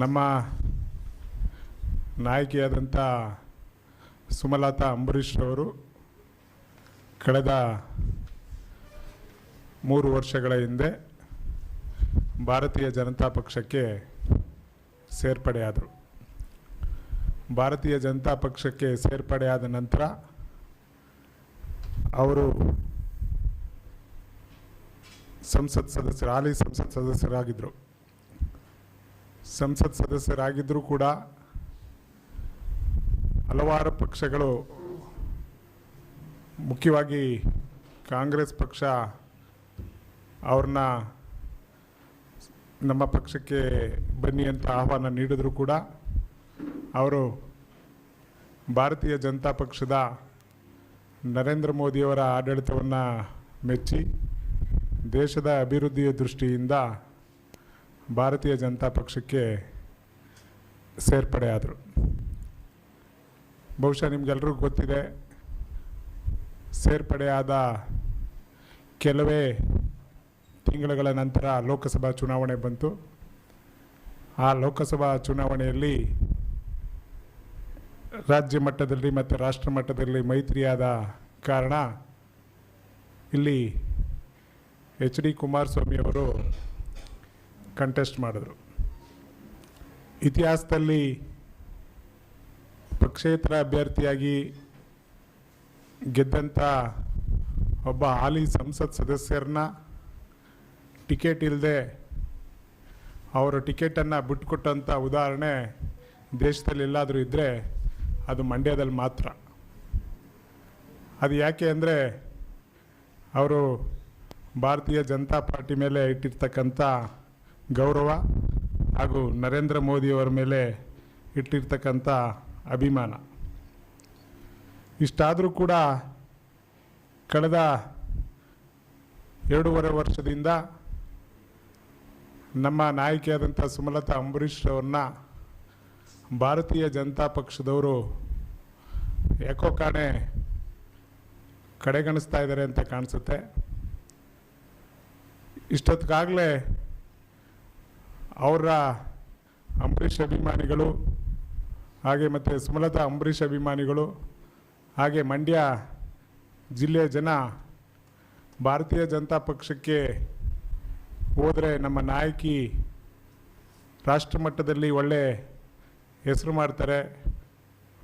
ನಮ್ಮ ನಾಯಕಿಯಾದಂಥ ಸುಮಲತಾ ಅಂಬರೀಷ್ ಅವರು ಕಳೆದ 3 ವರ್ಷಗಳ ಹಿಂದೆ ಭಾರತೀಯ ಜನತಾ ಪಕ್ಷಕ್ಕೆ ಸೇರ್ಪಡೆಯಾದರು. ಭಾರತೀಯ ಜನತಾ ಪಕ್ಷಕ್ಕೆ ಸೇರ್ಪಡೆಯಾದ ನಂತರ ಅವರು ಹಾಲಿ ಸಂಸತ್ ಸದಸ್ಯರಾಗಿದ್ದರು. ಸಂಸತ್ ಸದಸ್ಯರಾಗಿದ್ದರೂ ಕೂಡ ಹಲವಾರು ಪಕ್ಷಗಳು, ಮುಖ್ಯವಾಗಿ ಕಾಂಗ್ರೆಸ್ ಪಕ್ಷ ಅವ್ರನ್ನ ನಮ್ಮ ಪಕ್ಷಕ್ಕೆ ಬನ್ನಿ ಅಂತ ಆಹ್ವಾನ ನೀಡಿದ್ರು ಕೂಡ ಅವರು ಭಾರತೀಯ ಜನತಾ ಪಕ್ಷದ ನರೇಂದ್ರ ಮೋದಿಯವರ ಆಡಳಿತವನ್ನು ಮೆಚ್ಚಿ ದೇಶದ ಅಭಿವೃದ್ಧಿಯ ದೃಷ್ಟಿಯಿಂದ ಭಾರತೀಯ ಜನತಾ ಪಕ್ಷಕ್ಕೆ ಸೇರ್ಪಡೆಯಾದರು. ಬಹುಶಃ ನಿಮಗೆಲ್ಲರಿಗೂ ಗೊತ್ತಿದೆ, ಸೇರ್ಪಡೆಯಾದ ಕೆಲವೇ ತಿಂಗಳುಗಳ ನಂತರ ಲೋಕಸಭಾ ಚುನಾವಣೆ ಬಂತು. ಆ ಲೋಕಸಭಾ ಚುನಾವಣೆಯಲ್ಲಿ ರಾಜ್ಯ ಮಟ್ಟದಲ್ಲಿ ಮತ್ತು ರಾಷ್ಟ್ರ ಮಟ್ಟದಲ್ಲಿ ಮೈತ್ರಿಯಾದ ಕಾರಣ ಇಲ್ಲಿ HD ಕುಮಾರಸ್ವಾಮಿ ಅವರು ಕಂಟೆಸ್ಟ್ ಮಾಡಿದ್ರು. ಇತಿಹಾಸದಲ್ಲಿ ಪಕ್ಷೇತರ ಅಭ್ಯರ್ಥಿಯಾಗಿ ಗೆದ್ದಂಥ ಒಬ್ಬ ಹಾಲಿ ಸಂಸತ್ ಸದಸ್ಯರನ್ನ ಟಿಕೆಟ್ ಇಲ್ಲದೆ ಅವರು ಟಿಕೆಟನ್ನು ಬಿಟ್ಟುಕೊಟ್ಟಂಥ ಉದಾಹರಣೆ ದೇಶದಲ್ಲಿ ಎಲ್ಲಾದರೂ ಇದ್ದರೆ ಅದು ಮಂಡ್ಯದಲ್ಲಿ ಮಾತ್ರ. ಅದು ಯಾಕೆ ಅಂದರೆ ಅವರು ಭಾರತೀಯ ಜನತಾ ಪಾರ್ಟಿ ಮೇಲೆ ಇಟ್ಟಿರ್ತಕ್ಕಂಥ ಗೌರವ ಹಾಗೂ ನರೇಂದ್ರ ಮೋದಿಯವರ ಮೇಲೆ ಇಟ್ಟಿರ್ತಕ್ಕಂಥ ಅಭಿಮಾನ. ಇಷ್ಟಾದರೂ ಕೂಡ ಕಳೆದ 2.5 ವರ್ಷದಿಂದ ನಮ್ಮ ನಾಯಕಿಯಾದಂಥ ಸುಮಲತಾ ಅಂಬರೀಷ್ ಅವ್ರನ್ನ ಭಾರತೀಯ ಜನತಾ ಪಕ್ಷದವರು ಯಾಕೋ ಕಡೆಗಣಿಸ್ತಾ ಇದ್ದಾರೆ ಅಂತ ಕಾಣಿಸುತ್ತೆ. ಇಷ್ಟೊತ್ತಿಗಾಗಲೇ ಅವರ ಅಂಬರೀಷ್ ಅಭಿಮಾನಿಗಳು ಹಾಗೆ ಮತ್ತು ಸುಮಲತಾ ಅಂಬರೀಷ್ ಅಭಿಮಾನಿಗಳು ಹಾಗೆ ಮಂಡ್ಯ ಜಿಲ್ಲೆಯ ಜನ ಭಾರತೀಯ ಜನತಾ ಪಕ್ಷಕ್ಕೆ ಹೋದರೆ ನಮ್ಮ ನಾಯಕಿ ರಾಷ್ಟ್ರ ಮಟ್ಟದಲ್ಲಿ ಒಳ್ಳೆ ಹೆಸರು ಮಾಡ್ತಾರೆ,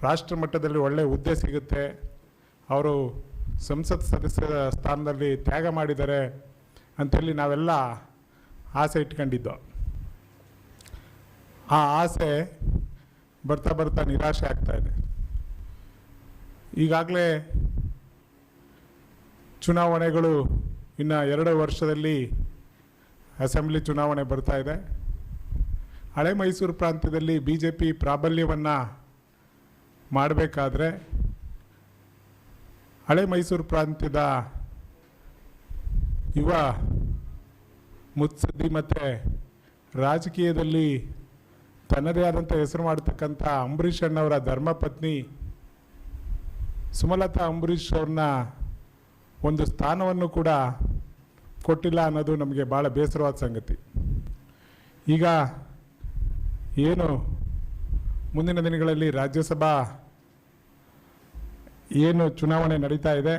ರಾಷ್ಟ್ರ ಮಟ್ಟದಲ್ಲಿ ಒಳ್ಳೆ ಹುದ್ದೆ ಸಿಗುತ್ತೆ, ಅವರು ಸಂಸತ್ ಸದಸ್ಯರ ಸ್ಥಾನದಲ್ಲಿ ತ್ಯಾಗ ಮಾಡಿದ್ದಾರೆ ಅಂಥೇಳಿ ನಾವೆಲ್ಲ ಆಸೆ ಇಟ್ಕೊಂಡಿದ್ದೋ. ಆ ಆಸೆ ಬರ್ತಾ ಬರ್ತಾ ನಿರಾಶೆ ಆಗ್ತಾಯಿದೆ. ಈಗಾಗಲೇ ಚುನಾವಣೆಗಳು ಇನ್ನು 2 ವರ್ಷದಲ್ಲಿ ಅಸೆಂಬ್ಲಿ ಚುನಾವಣೆ ಬರ್ತಾ ಇದೆ. ಹಳೆ ಮೈಸೂರು ಪ್ರಾಂತ್ಯದಲ್ಲಿ BJP ಪ್ರಾಬಲ್ಯವನ್ನು ಮಾಡಬೇಕಾದ್ರೆ ಹಳೆ ಮೈಸೂರು ಪ್ರಾಂತ್ಯದ ಯುವ ಮುತ್ಸದ್ದಿ ಮತ್ತು ರಾಜಕೀಯದಲ್ಲಿ ತನ್ನದೇ ಆದಂಥ ಹೆಸರು ಮಾಡ್ತಕ್ಕಂಥ ಅಂಬರೀಷ್ ಅಣ್ಣವರ ಧರ್ಮಪತ್ನಿ ಸುಮಲತಾ ಅಂಬರೀಷ್ ಅವ್ರನ್ನ ಒಂದು ಸ್ಥಾನವನ್ನು ಕೂಡ ಕೊಟ್ಟಿಲ್ಲ ಅನ್ನೋದು ನಮಗೆ ಭಾಳ ಬೇಸರವಾದ ಸಂಗತಿ. ಈಗ ಏನು ಮುಂದಿನ ದಿನಗಳಲ್ಲಿ ರಾಜ್ಯಸಭಾ ಏನು ಚುನಾವಣೆ ನಡೀತಾ ಇದೆ,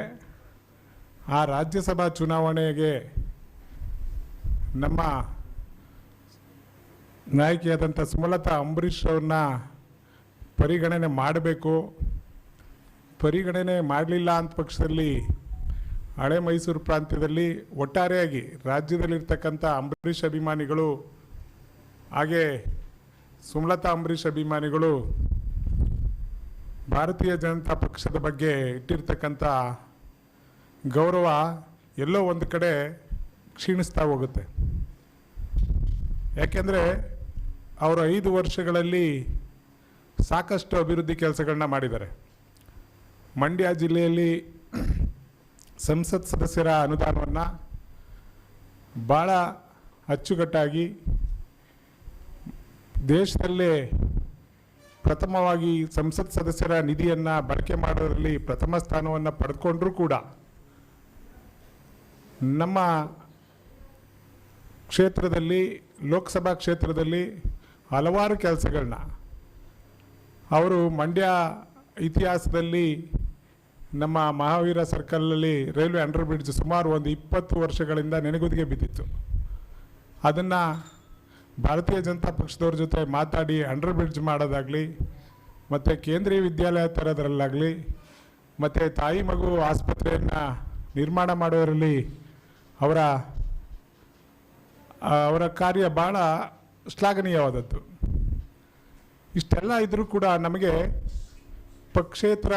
ಆ ರಾಜ್ಯಸಭಾ ಚುನಾವಣೆಗೆ ನಮ್ಮ ನಾಯಕಿಯಾದಂಥ ಸುಮಲತಾ ಅಂಬರೀಷ್ ಅವ್ರನ್ನ ಪರಿಗಣನೆ ಮಾಡಬೇಕು. ಪರಿಗಣನೆ ಮಾಡಲಿಲ್ಲ ಅಂತ ಪಕ್ಷದಲ್ಲಿ ಹಳೆ ಮೈಸೂರು ಪ್ರಾಂತ್ಯದಲ್ಲಿ ಒಟ್ಟಾರೆಯಾಗಿ ರಾಜ್ಯದಲ್ಲಿರ್ತಕ್ಕಂಥ ಅಂಬರೀಷ್ ಅಭಿಮಾನಿಗಳು ಹಾಗೆ ಸುಮಲತಾ ಅಂಬರೀಷ್ ಅಭಿಮಾನಿಗಳು ಭಾರತೀಯ ಜನತಾ ಪಕ್ಷದ ಬಗ್ಗೆ ಇಟ್ಟಿರ್ತಕ್ಕಂಥ ಗೌರವ ಎಲ್ಲೋ ಒಂದು ಕಡೆ ಕ್ಷೀಣಿಸ್ತಾ ಹೋಗುತ್ತೆ. ಯಾಕೆಂದರೆ ಅವರು 5 ವರ್ಷಗಳಲ್ಲಿ ಸಾಕಷ್ಟು ಅಭಿವೃದ್ಧಿ ಕೆಲಸಗಳನ್ನ ಮಾಡಿದ್ದಾರೆ. ಮಂಡ್ಯ ಜಿಲ್ಲೆಯಲ್ಲಿ ಸಂಸತ್ ಸದಸ್ಯರ ಅನುದಾನವನ್ನು ಭಾಳ ಅಚ್ಚುಕಟ್ಟಾಗಿ ದೇಶದಲ್ಲೇ ಪ್ರಥಮವಾಗಿ ಸಂಸತ್ ಸದಸ್ಯರ ನಿಧಿಯನ್ನು ಬಳಕೆ ಮಾಡೋದರಲ್ಲಿ ಪ್ರಥಮ ಸ್ಥಾನವನ್ನು ಪಡೆದುಕೊಂಡ್ರೂ ಕೂಡ ನಮ್ಮ ಕ್ಷೇತ್ರದಲ್ಲಿ ಲೋಕಸಭಾ ಕ್ಷೇತ್ರದಲ್ಲಿ ಹಲವಾರು ಕೆಲಸಗಳನ್ನ ಅವರು ಮಂಡ್ಯ ಇತಿಹಾಸದಲ್ಲಿ ನಮ್ಮ ಮಹಾವೀರ ಸರ್ಕಲಲ್ಲಿ ರೈಲ್ವೆ ಅಂಡರ್ ಬ್ರಿಡ್ಜ್ ಸುಮಾರು ಒಂದು 20 ವರ್ಷಗಳಿಂದ ನೆನೆಗುದಿಗೆ ಬಿದ್ದಿತ್ತು. ಅದನ್ನು ಭಾರತೀಯ ಜನತಾ ಪಕ್ಷದವ್ರ ಜೊತೆ ಮಾತಾಡಿ ಅಂಡರ್ ಬ್ರಿಡ್ಜ್ ಮಾಡೋದಾಗಲಿ, ಮತ್ತು ಕೇಂದ್ರೀಯ ವಿದ್ಯಾಲಯ ತರೋದ್ರಲ್ಲಾಗಲಿ, ಮತ್ತು ತಾಯಿ ಮಗು ಆಸ್ಪತ್ರೆಯನ್ನು ನಿರ್ಮಾಣ ಮಾಡೋದರಲ್ಲಿ ಅವರ ಕಾರ್ಯ ಭಾಳ ಶ್ಲಾಘನೀಯವಾದದ್ದು. ಇಷ್ಟೆಲ್ಲ ಇದ್ದರೂ ಕೂಡ ನಮಗೆ ಪಕ್ಷೇತರ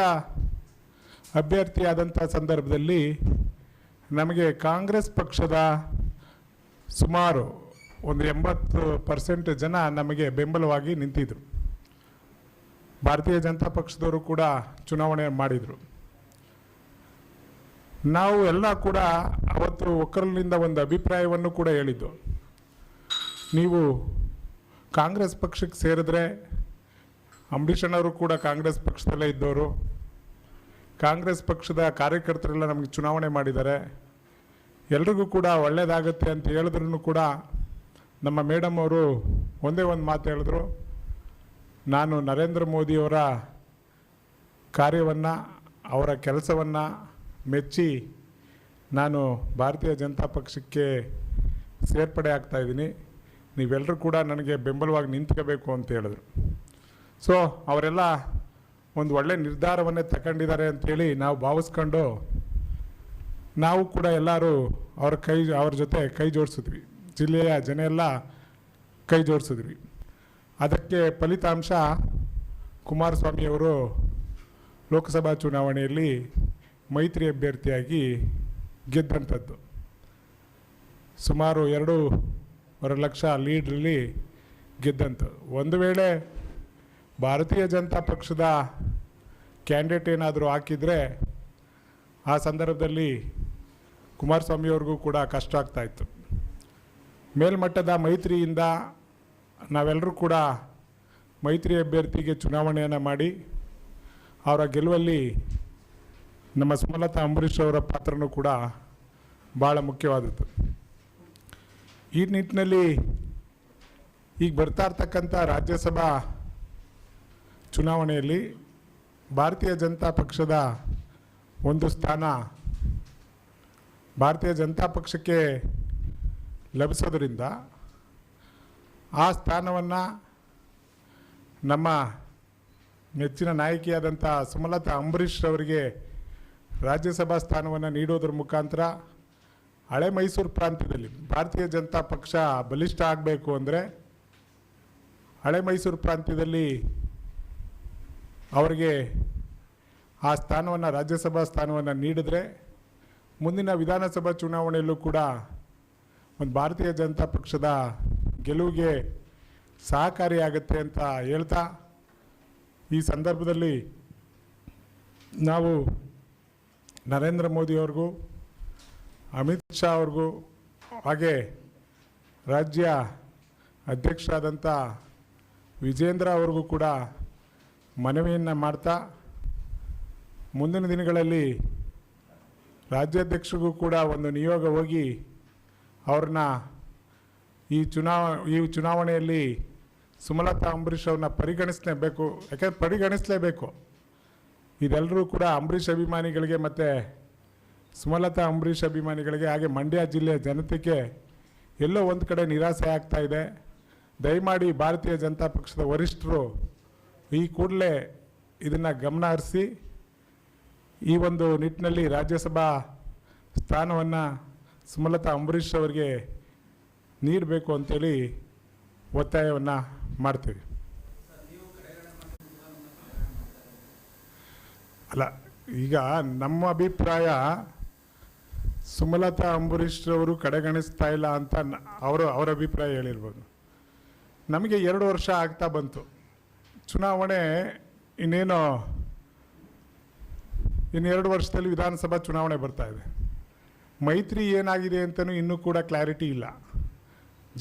ಅಭ್ಯರ್ಥಿಯಾದಂಥ ಸಂದರ್ಭದಲ್ಲಿ ನಮಗೆ ಕಾಂಗ್ರೆಸ್ ಪಕ್ಷದ ಸುಮಾರು ಒಂದು 80% ಜನ ನಮಗೆ ಬೆಂಬಲವಾಗಿ ನಿಂತಿದ್ದರು. ಭಾರತೀಯ ಜನತಾ ಪಕ್ಷದವರು ಕೂಡ ಚುನಾವಣೆ ಮಾಡಿದರು. ನಾವು ಎಲ್ಲ ಕೂಡ ಅವತ್ತು ಒಕ್ಕಲಿನಿಂದ ಒಂದು ಅಭಿಪ್ರಾಯವನ್ನು ಕೂಡ ಹೇಳಿದ್ದು, ನೀವು ಕಾಂಗ್ರೆಸ್ ಪಕ್ಷಕ್ಕೆ ಸೇರಿದ್ರೆ, ಅಂಬರೀಷಣ್ಣವರು ಕೂಡ ಕಾಂಗ್ರೆಸ್ ಪಕ್ಷದಲ್ಲೇ ಇದ್ದವರು, ಕಾಂಗ್ರೆಸ್ ಪಕ್ಷದ ಕಾರ್ಯಕರ್ತರೆಲ್ಲ ನಮಗೆ ಚುನಾವಣೆ ಮಾಡಿದ್ದಾರೆ, ಎಲ್ರಿಗೂ ಕೂಡ ಒಳ್ಳೆಯದಾಗುತ್ತೆ ಅಂತ ಹೇಳಿದ್ರೂ ಕೂಡ ನಮ್ಮ ಮೇಡಮ್ ಅವರು ಒಂದೇ ಒಂದು ಮಾತು ಹೇಳಿದ್ರು, ನಾನು ನರೇಂದ್ರ ಮೋದಿಯವರ ಕಾರ್ಯವನ್ನು, ಅವರ ಕೆಲಸವನ್ನು ಮೆಚ್ಚಿ ನಾನು ಭಾರತೀಯ ಜನತಾ ಪಕ್ಷಕ್ಕೆ ಸೇರ್ಪಡೆ ಆಗ್ತಾಯಿದ್ದೀನಿ, ನೀವೆಲ್ಲರೂ ಕೂಡ ನನಗೆ ಬೆಂಬಲವಾಗಿ ನಿಂತ್ಕೋಬೇಕು ಅಂತ ಹೇಳಿದ್ರು. ಸೊ ಅವರೆಲ್ಲ ಒಂದು ಒಳ್ಳೆ ನಿರ್ಧಾರವನ್ನೇ ತಗೊಂಡಿದ್ದಾರೆ ಅಂಥೇಳಿ ನಾವು ಭಾವಿಸ್ಕೊಂಡು ನಾವು ಕೂಡ ಎಲ್ಲರೂ ಅವ್ರ ಜೊತೆ ಕೈ ಜೋಡಿಸಿದ್ವಿ. ಜಿಲ್ಲೆಯ ಜನ ಎಲ್ಲ ಕೈ ಜೋಡಿಸಿದ್ವಿ. ಅದಕ್ಕೆ ಫಲಿತಾಂಶ ಕುಮಾರಸ್ವಾಮಿಯವರು ಲೋಕಸಭಾ ಚುನಾವಣೆಯಲ್ಲಿ ಮೈತ್ರಿ ಅಭ್ಯರ್ಥಿಯಾಗಿ ಗೆದ್ದಂಥದ್ದು. ಸುಮಾರು 2.5 ಲಕ್ಷ ಲೀಡ್ರಲ್ಲಿ ಗೆದ್ದಂಥದ್ದು. ಒಂದು ವೇಳೆ ಭಾರತೀಯ ಜನತಾ ಪಕ್ಷದ ಕ್ಯಾಂಡಿಡೇಟ್ ಏನಾದರೂ ಹಾಕಿದರೆ ಆ ಸಂದರ್ಭದಲ್ಲಿ ಕುಮಾರಸ್ವಾಮಿಯವ್ರಿಗೂ ಕೂಡ ಕಷ್ಟ ಆಗ್ತಾಯಿತ್ತು. ಮೇಲ್ಮಟ್ಟದ ಮೈತ್ರಿಯಿಂದ ನಾವೆಲ್ಲರೂ ಕೂಡ ಮೈತ್ರಿ ಅಭ್ಯರ್ಥಿಗೆ ಚುನಾವಣೆಯನ್ನು ಮಾಡಿ ಅವರ ಗೆಲುವಲ್ಲಿ ನಮ್ಮ ಸುಮಲತಾ ಅಂಬರೀಷ್ ಅವರ ಪಾತ್ರನೂ ಕೂಡ ಭಾಳ ಮುಖ್ಯವಾದದ್ದು. ಈ ನಿಟ್ಟಿನಲ್ಲಿ ಈಗ ಬರ್ತಾ ಇರ್ತಕ್ಕಂಥ ರಾಜ್ಯಸಭಾ ಚುನಾವಣೆಯಲ್ಲಿ ಭಾರತೀಯ ಜನತಾ ಪಕ್ಷದ ಒಂದು ಸ್ಥಾನ ಭಾರತೀಯ ಜನತಾ ಪಕ್ಷಕ್ಕೆ ಲಭಿಸೋದ್ರಿಂದ ಆ ಸ್ಥಾನವನ್ನು ನಮ್ಮ ನೆಚ್ಚಿನ ನಾಯಕಿಯಾದಂಥ ಸುಮಲತಾ ಅಂಬರೀಷ್ ಅವರಿಗೆ ರಾಜ್ಯಸಭಾ ಸ್ಥಾನವನ್ನು ನೀಡೋದ್ರ ಮುಖಾಂತರ ಹಳೆ ಮೈಸೂರು ಪ್ರಾಂತ್ಯದಲ್ಲಿ ಭಾರತೀಯ ಜನತಾ ಪಕ್ಷ ಬಲಿಷ್ಠ ಆಗಬೇಕು ಅಂದರೆ ಹಳೆ ಮೈಸೂರು ಪ್ರಾಂತ್ಯದಲ್ಲಿ ಅವರಿಗೆ ಆ ಸ್ಥಾನವನ್ನು, ರಾಜ್ಯಸಭಾ ಸ್ಥಾನವನ್ನು ನೀಡಿದರೆ ಮುಂದಿನ ವಿಧಾನಸಭಾ ಚುನಾವಣೆಯಲ್ಲೂ ಕೂಡ ಒಂದು ಭಾರತೀಯ ಜನತಾ ಪಕ್ಷದ ಗೆಲುವಿಗೆ ಸಹಕಾರಿಯಾಗುತ್ತೆ ಅಂತ ಹೇಳ್ತಾ, ಈ ಸಂದರ್ಭದಲ್ಲಿ ನಾವು ನರೇಂದ್ರ ಮೋದಿಯವ್ರಿಗೂ, ಅಮಿತ್ ಶಾ ಅವ್ರಿಗೂ, ಹಾಗೆ ರಾಜ್ಯ ಅಧ್ಯಕ್ಷರಾದಂಥ ವಿಜೇಂದ್ರ ಅವ್ರಿಗೂ ಕೂಡ ಮನವಿಯನ್ನು ಮಾಡ್ತಾ, ಮುಂದಿನ ದಿನಗಳಲ್ಲಿ ರಾಜ್ಯಾಧ್ಯಕ್ಷರಿಗೂ ಕೂಡ ಒಂದು ನಿಯೋಗ ಹೋಗಿ ಅವ್ರನ್ನ ಈ ಚುನಾವಣೆಯಲ್ಲಿ ಸುಮಲತಾ ಅಂಬರೀಷ್ ಅವ್ರನ್ನ ಪರಿಗಣಿಸಲೇಬೇಕು. ಯಾಕೆಂದರೆ ಪರಿಗಣಿಸಲೇಬೇಕು. ಇದೆಲ್ಲರೂ ಕೂಡ ಅಂಬರೀಷ್ ಅಭಿಮಾನಿಗಳಿಗೆ ಮತ್ತು ಸುಮಲತಾ ಅಂಬರೀಷ್ ಅಭಿಮಾನಿಗಳಿಗೆ, ಹಾಗೆ ಮಂಡ್ಯ ಜಿಲ್ಲೆಯ ಜನತೆಗೆ ಎಲ್ಲೋ ಒಂದು ಕಡೆ ನಿರಾಸೆ ಆಗ್ತಾ ಇದೆ. ದಯಮಾಡಿ ಭಾರತೀಯ ಜನತಾ ಪಕ್ಷದ ವರಿಷ್ಠರು ಈ ಕೂಡಲೇ ಇದನ್ನು ಗಮನ ಹರಿಸಿ ಈ ಒಂದು ನಿಟ್ಟಿನಲ್ಲಿ ರಾಜ್ಯಸಭಾ ಸ್ಥಾನವನ್ನು ಸುಮಲತಾ ಅಂಬರೀಷ್ ಅವರಿಗೆ ನೀಡಬೇಕು ಅಂತೇಳಿ ಒತ್ತಾಯವನ್ನು ಮಾಡ್ತೀವಿ. ಅಲ್ಲ, ಈಗ ನಮ್ಮ ಅಭಿಪ್ರಾಯ ಸುಮಲತಾ ಅಂಬರೀಷ್ ಅವರು ಕಡೆಗಣಿಸ್ತಾ ಇಲ್ಲ ಅಂತ ಅವರ ಅಭಿಪ್ರಾಯ ಹೇಳಿರ್ಬೋದು. ನಮಗೆ 2 ವರ್ಷ ಆಗ್ತಾ ಬಂತು. ಚುನಾವಣೆ ಇನ್ನು 2 ವರ್ಷದಲ್ಲಿ ವಿಧಾನಸಭಾ ಚುನಾವಣೆ ಬರ್ತಾ ಇದೆ. ಮೈತ್ರಿ ಏನಾಗಿದೆ ಅಂತಲೂ ಇನ್ನೂ ಕೂಡ ಕ್ಲಾರಿಟಿ ಇಲ್ಲ.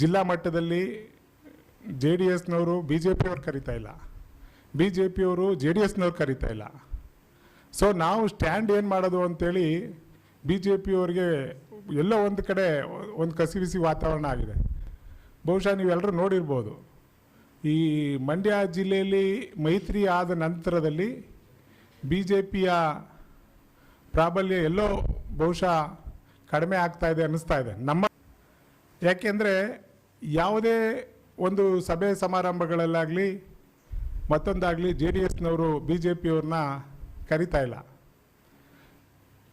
ಜಿಲ್ಲಾ ಮಟ್ಟದಲ್ಲಿ JDSನವರು BJPಯವ್ರು ಕರೀತಾ ಇಲ್ಲ, BJPಯವರು JDSನವ್ರು ಕರೀತಾ ಇಲ್ಲ. ಸೊ ನಾವು ಸ್ಟ್ಯಾಂಡ್ ಏನು ಮಾಡೋದು ಅಂತೇಳಿ BJPಯವ್ರಿಗೆ ಎಲ್ಲೋ ಒಂದು ಕಡೆ ಒಂದು ಕಸಿವಿಸಿ ವಾತಾವರಣ ಆಗಿದೆ. ಬಹುಶಃ ನೀವೆಲ್ಲರೂ ನೋಡಿರ್ಬೋದು, ಈ ಮಂಡ್ಯ ಜಿಲ್ಲೆಯಲ್ಲಿ ಮೈತ್ರಿ ಆದ ನಂತರದಲ್ಲಿ ಬಿ ಜೆ ಪಿಯ ಪ್ರಾಬಲ್ಯ ಎಲ್ಲೋ ಬಹುಶಃ ಕಡಿಮೆ ಆಗ್ತಾ ಇದೆ ಅನ್ನಿಸ್ತಾ ಇದೆ ನಮ್ಮ. ಯಾಕೆಂದರೆ ಯಾವುದೇ ಒಂದು ಸಭೆ ಸಮಾರಂಭಗಳಲ್ಲಾಗಲಿ ಮತ್ತೊಂದಾಗಲಿ ಜೆ ಡಿ ಎಸ್ನವರು ಬಿ ಜೆ ಪಿಯವ್ರನ್ನ ಕರಿತಾ ಇಲ್ಲ.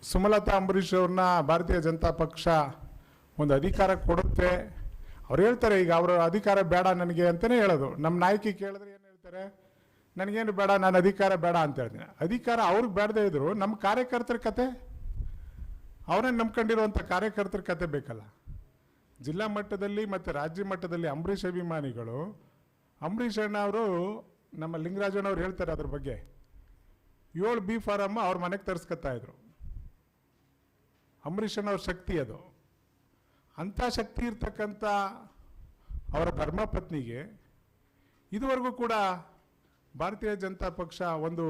ಸುಮಲತಾ ಅಂಬರೀಷ್ ಅವ್ರನ್ನ ಭಾರತೀಯ ಜನತಾ ಪಕ್ಷ ಒಂದು ಅಧಿಕಾರ ಕೊಡುತ್ತೆ. ಅವ್ರು ಹೇಳ್ತಾರೆ ಈಗ ಅವರ ಅಧಿಕಾರ ಬೇಡ ನನಗೆ ಅಂತಲೇ ಹೇಳೋದು. ನಮ್ಮ ನಾಯಕಿ ಕೇಳಿದ್ರೆ ಏನು ಹೇಳ್ತಾರೆ, ನನಗೇನು ಬೇಡ, ನಾನು ಅಧಿಕಾರ ಬೇಡ ಅಂತ ಹೇಳ್ತೀನಿ. ಅಧಿಕಾರ ಅವ್ರಿಗೆ ಬೇಡದೇ ಇದ್ರು ನಮ್ಮ ಕಾರ್ಯಕರ್ತರ ಕತೆ, ಅವರನ್ನು ನಂಬ್ಕೊಂಡಿರುವಂಥ ಕಾರ್ಯಕರ್ತರ ಕತೆ ಬೇಕಲ್ಲ. ಜಿಲ್ಲಾ ಮಟ್ಟದಲ್ಲಿ ಮತ್ತು ರಾಜ್ಯ ಮಟ್ಟದಲ್ಲಿ ಅಂಬರೀಷ್ ಅಭಿಮಾನಿಗಳು, ಅಂಬರೀಷ್ ಅಣ್ಣ ಅವರು ನಮ್ಮ ಲಿಂಗರಾಜಣ್ಣವ್ರು ಹೇಳ್ತಾರೆ ಅದ್ರ ಬಗ್ಗೆ, 7 ಬಿ ಫಾರಮ್ಮ ಅವ್ರ ಮನೆಗೆ ತರಿಸ್ಕೊತಾ ಇದ್ರು. ಅಂಬರೀಷ್ ಅಣ್ಣವ್ರ ಶಕ್ತಿ ಅದು. ಅಂಥ ಶಕ್ತಿ ಇರ್ತಕ್ಕಂಥ ಅವರ ಧರ್ಮಪತ್ನಿಗೆ ಇದುವರೆಗೂ ಕೂಡ ಭಾರತೀಯ ಜನತಾ ಪಕ್ಷ ಒಂದು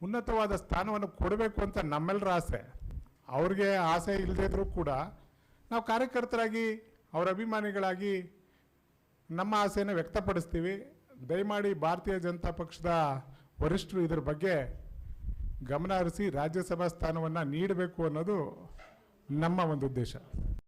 ಉನ್ನತವಾದ ಸ್ಥಾನವನ್ನು ಕೊಡಬೇಕು ಅಂತ ನಮ್ಮೆಲ್ಲರ ಆಸೆ. ಅವ್ರಿಗೆ ಆಸೆ ಇಲ್ಲದೇ ಇದ್ರೂ ಕೂಡ ನಾವು ಕಾರ್ಯಕರ್ತರಾಗಿ ಅವರ ಅಭಿಮಾನಿಗಳಾಗಿ ನಮ್ಮ ಆಸೆಯನ್ನು ವ್ಯಕ್ತಪಡಿಸ್ತೀವಿ. ದಯಮಾಡಿ ಭಾರತೀಯ ಜನತಾ ಪಕ್ಷದ ವರಿಷ್ಠರು ಇದರ ಬಗ್ಗೆ ಗಮನ ಹರಿಸಿ ರಾಜ್ಯಸಭಾ ಸ್ಥಾನವನ್ನು ನೀಡಬೇಕು ಅನ್ನೋದು ನಮ್ಮ ಒಂದು ಉದ್ದೇಶ.